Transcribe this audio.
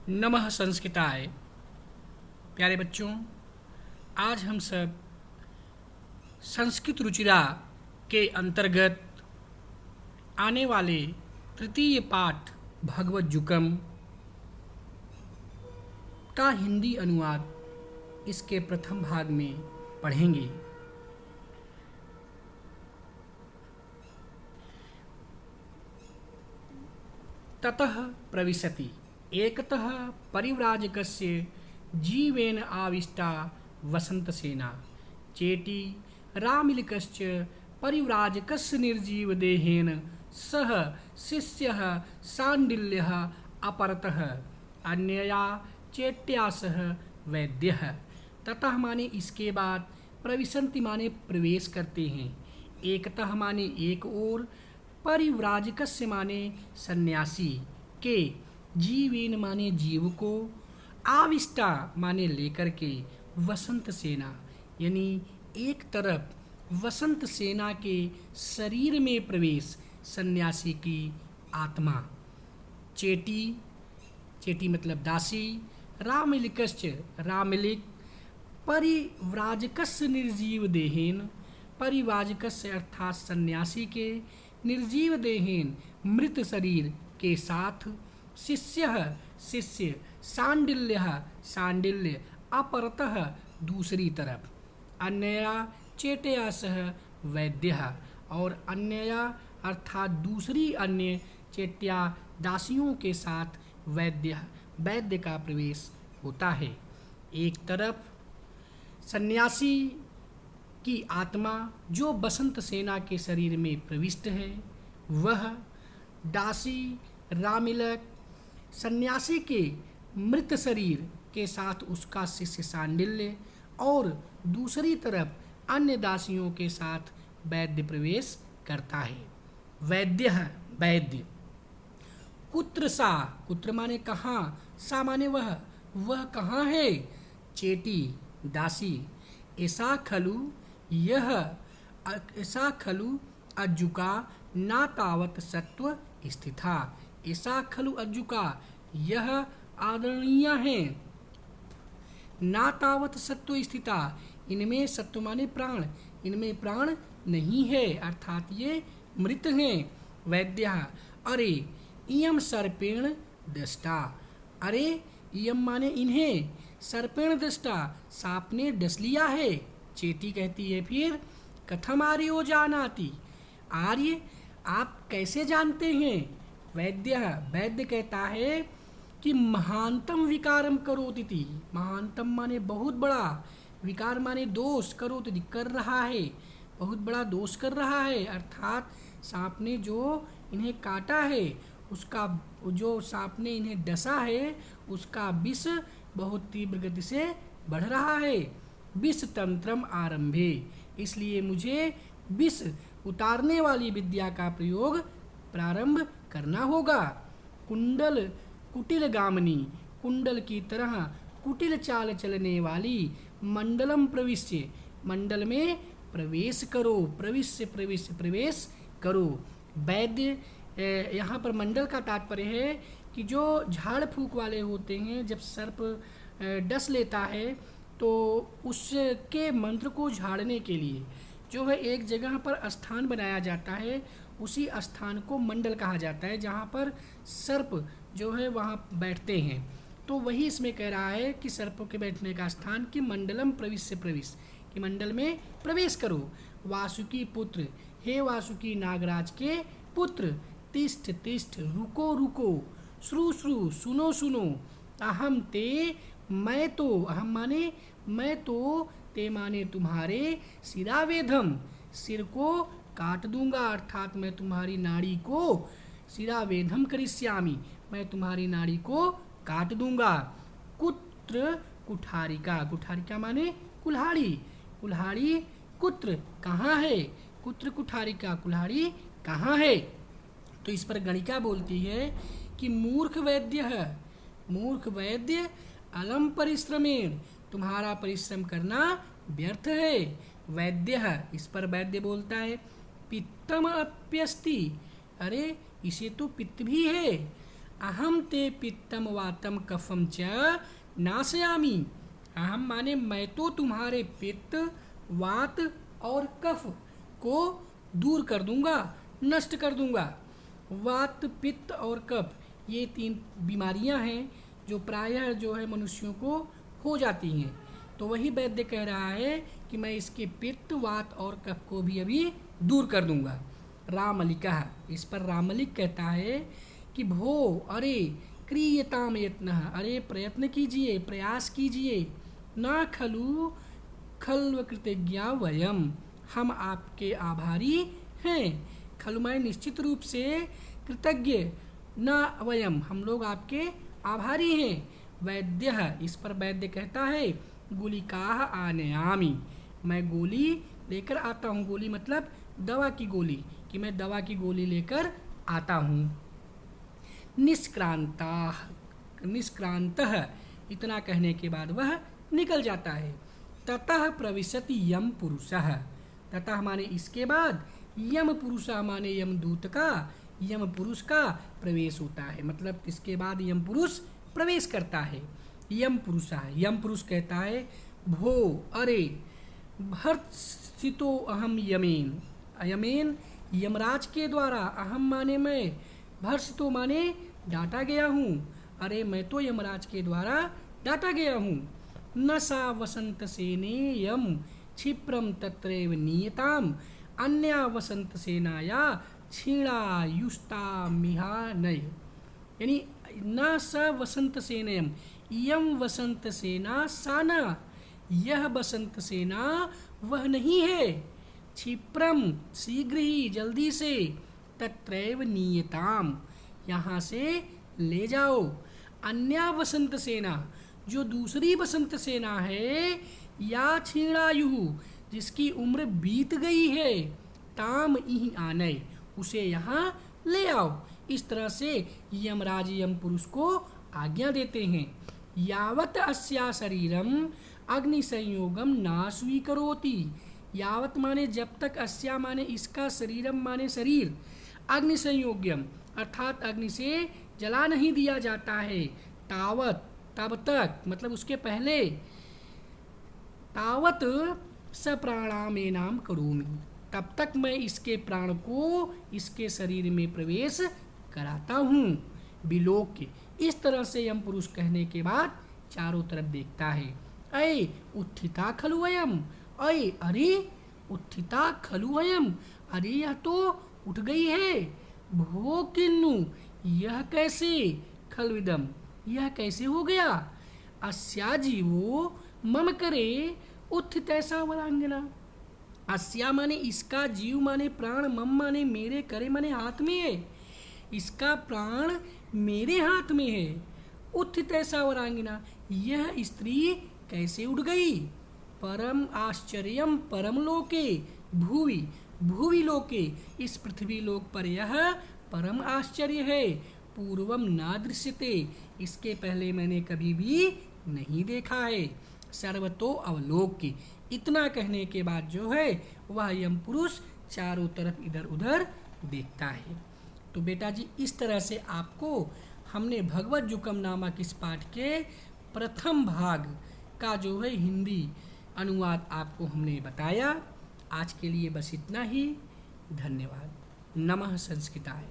नमः संस्कृताय। प्यारे बच्चों, आज हम सब संस्कृत रुचिरा के अंतर्गत आने वाले तृतीय पाठ भगवत जुकम का हिंदी अनुवाद इसके प्रथम भाग में पढ़ेंगे। ततः प्रविशति एकतः परिव्राजकस्य जीवेन आविष्टा वसंतसेना चेटी रामिलिकश्च परिव्राजकस्य निर्जीवदेहेन सह शिष्यः शाण्डिल्यः अपरतः अन्यया चेट्या सह वैद्यः। ततः माने इसके बाद, प्रविशन्ति माने प्रवेश करते हैं, एकतः माने एक ओर, परिव्राजकस्य माने सन्यासी के, जीवेन माने जीव को, आविष्टा माने लेकर के, वसंत सेना यानी एक तरफ वसंत सेना के शरीर में प्रवेश, सन्यासी की आत्मा। चेटी, चेटी मतलब दासी, रामिलिकश्च रामिलिक, परिव्राजकस्य निर्जीव देहेन, परिव्राजकस्य अर्थात सन्यासी के, निर्जीव देहेन मृत शरीर के साथ, शिष्यः शिष्य, शाण्डिल्यः शाण्डिल्य, अपरतः दूसरी तरफ, अन्यया चेटया सह वैद्यः और अन्यया अर्थात दूसरी अन्य चेट्या दासियों के साथ वैद्य वैद्य का प्रवेश होता है। एक तरफ सन्यासी की आत्मा जो बसंत सेना के शरीर में प्रविष्ट है, वह दासी रामिलक सन्यासी के मृत शरीर के साथ उसका शिष्य शाण्डिल्य और दूसरी तरफ अन्य दासियों के साथ वैद्य प्रवेश करता है। वैद्य वैद्य। कुत्र सा, कुत्र माने कहाँ, सा माने वह कहाँ है, चेटी दासी, ऐसा खलु यह, ऐसा खलु अज्जुका ना तावत सत्व स्थिता, ऐसा खलु अज्जुका यह आदरणीय है, ना तावत सत्व स्थिता इनमें सत्व माने प्राण, इनमें प्राण नहीं है अर्थात ये मृत हैं। वैद्य अरे इयम सर्पेण दष्टा, अरे इयम माने इन्हें, सर्पेण दष्टा सांप ने डस लिया है। चेटी कहती है फिर, कथम आर्यो जानाति, आर्य आप कैसे जानते हैं। वैद्य वैद्य कहता है कि महानतम विकारम करोति, महानतम माने बहुत बड़ा, विकार माने दोष, करोति कर रहा है, बहुत बड़ा दोष कर रहा है अर्थात सांप ने जो इन्हें काटा है, उसका जो सांप ने इन्हें डसा है उसका विष बहुत तीव्र गति से बढ़ रहा है। विष तंत्रम आरंभे, इसलिए मुझे विष उतारने वाली विद्या का प्रयोग प्रारंभ करना होगा। कुंडल कुटिल गामनी, कुंडल की तरह कुटिल चाल चलने वाली, मंडलम प्रविश्य, मंडल में प्रवेश करो, प्रविश्य प्रवेश प्रवेश करो। वैद्य, यहाँ पर मंडल का तात्पर्य है कि जो झाड़ फूक वाले होते हैं, जब सर्प डस लेता है तो उसके मंत्र को झाड़ने के लिए जो है एक जगह पर स्थान बनाया जाता है, उसी स्थान को मंडल कहा जाता है, जहाँ पर सर्प जो है वहाँ बैठते हैं। तो वही इसमें कह रहा है कि सर्पों के बैठने का स्थान कि मंडलम प्रविश्य प्रवेश, कि मंडल में प्रवेश करो। वासुकी पुत्र, हे वासुकी नागराज के पुत्र, तिष्ठ तिष्ठ रुको रुको, श्रु श्रु सुनो सुनो, अहम ते मैं तो, अहम माने मैं तो, ते माने तुम्हारे, शिरावेधम सिर को काट दूंगा अर्थात मैं तुम्हारी नाड़ी को, शिरावेधम करिष्यामि मैं तुम्हारी नाड़ी को काट दूंगा। कुत्र कुठारिका, कुठारिका माने कुल्हाड़ी, कुल्हाड़ी कुत्र कहाँ है, कुत्र कुठारिका कुल्हाड़ी कहाँ है। तो इस पर गणिका बोलती है कि मूर्ख वैद्य है, मूर्ख वैद्य अलम परिश्रमेण, तुम्हारा परिश्रम करना व्यर्थ है। वैद्य है, इस पर वैद्य बोलता है, पित्तम अप्यस्ति, अरे इसे तो पित्त भी है, अहम ते पित्तम वातम कफम च नाशयामी। अहम माने मैं तो तुम्हारे पित्त, वात और कफ को दूर कर दूंगा, नष्ट कर दूंगा। वात, पित्त और कफ ये 3 बीमारियां हैं जो प्रायः जो है मनुष्यों को हो जाती हैं। तो वही वैद्य कह रहा है कि मैं इसके पित्त, वात और कफ को भी अभी दूर कर दूंगा। रामलिका, इस पर रामलिक कहता है कि भो, अरे क्रियताम यत्न, अरे प्रयत्न कीजिए, प्रयास कीजिए। ना खलु खल्व कृतज्ञा वयम, हम आपके आभारी हैं। खलु माने निश्चित रूप से, कृतज्ञ न वयम, हम लोग आपके आभारी हैं। वैद्य, इस पर वैद्य कहता है गुलिकाह आनयामी, मैं गोली लेकर आता हूँ। गोली मतलब दवा की गोली, कि मैं दवा की गोली लेकर आता हूँ। निष्क्रांतः, इतना कहने के बाद वह निकल जाता है। ततः प्रविशति यम पुरुषः, ततः माने इसके बाद, यम पुरुषः माने यमदूत का, यम पुरुष का प्रवेश होता है। मतलब इसके बाद यम पुरुष प्रवेश करता है। यम पुरुषः, यम पुरुष कहता है भो, अरे भर्त्सितो अहम यमेन, यमेन यमराज के द्वारा, अहम माने मैं, भर्त्सितो माने डांटा गया हूँ, अरे मैं तो यमराज के द्वारा डांटा गया हूँ। न सा वसंत सेने यम क्षिप्रम तत्रैव नियताम, अन्या वसंत सेनाया क्षीणायुष्टा मिहानय। यानी न स वसंत सेनयम, यम वसंत सेना साना, यह वसंत सेना वह नहीं है। क्षिप्रम शीघ्र ही, जल्दी से, तत्रैव नियताम यहाँ से ले जाओ। अन्या वसंत सेना, जो दूसरी वसंत सेना है, या क्षीणायु, जिसकी उम्र बीत गई है, ताम इहि आनय, उसे यहाँ ले आओ। इस तरह से यमराज यम पुरुष को आज्ञा देते हैं। यावत अस्या शरीरम अग्नि संयोगम ना स्वीकरोति, यावत माने जब तक, अस्या माने इसका, शरीरम माने शरीर, अग्नि संयोग्यम अर्थात अग्नि से जला नहीं दिया जाता है, तावत तब तक, मतलब उसके पहले, तावत सप्राणामेनाम करोमि, तब तक मैं इसके प्राण को इसके शरीर में प्रवेश कराता हूँ। बिलोक के, इस तरह से यम पुरुष कहने के बाद चारों तरफ देखता है। अय उत्थिता खलु वयम, अय अरे उत्थिता खलु वयम, अरे यह तो उठ गई है। भो किन्नु, यह कैसे, खलविदम यह कैसे हो गया। अस्या जीवो मम करे उत्थित ऐसा वरांगना, अस्या माने इसका, जीव माने प्राण, मम माने मेरे, करे माने हाथ में है, इसका प्राण मेरे हाथ में है। उत्थित ऐसा वरांगना, यह स्त्री कैसे उड़ गई। परम आश्चर्यम परम लोके भुवि, भुवि लोके, इस पृथ्वी लोक पर यह परम आश्चर्य है। पूर्वम ना दृश्यते, इसके पहले मैंने कभी भी नहीं देखा है। सर्वतो अवलोक्य, इतना कहने के बाद जो है वह यम पुरुष चारों तरफ इधर उधर देखता है। तो बेटा जी, इस तरह से आपको हमने भगवत जुकम नामक इस पाठ के प्रथम भाग का जो है हिंदी अनुवाद आपको हमने बताया। आज के लिए बस इतना ही। धन्यवाद। नमः संस्कृताय।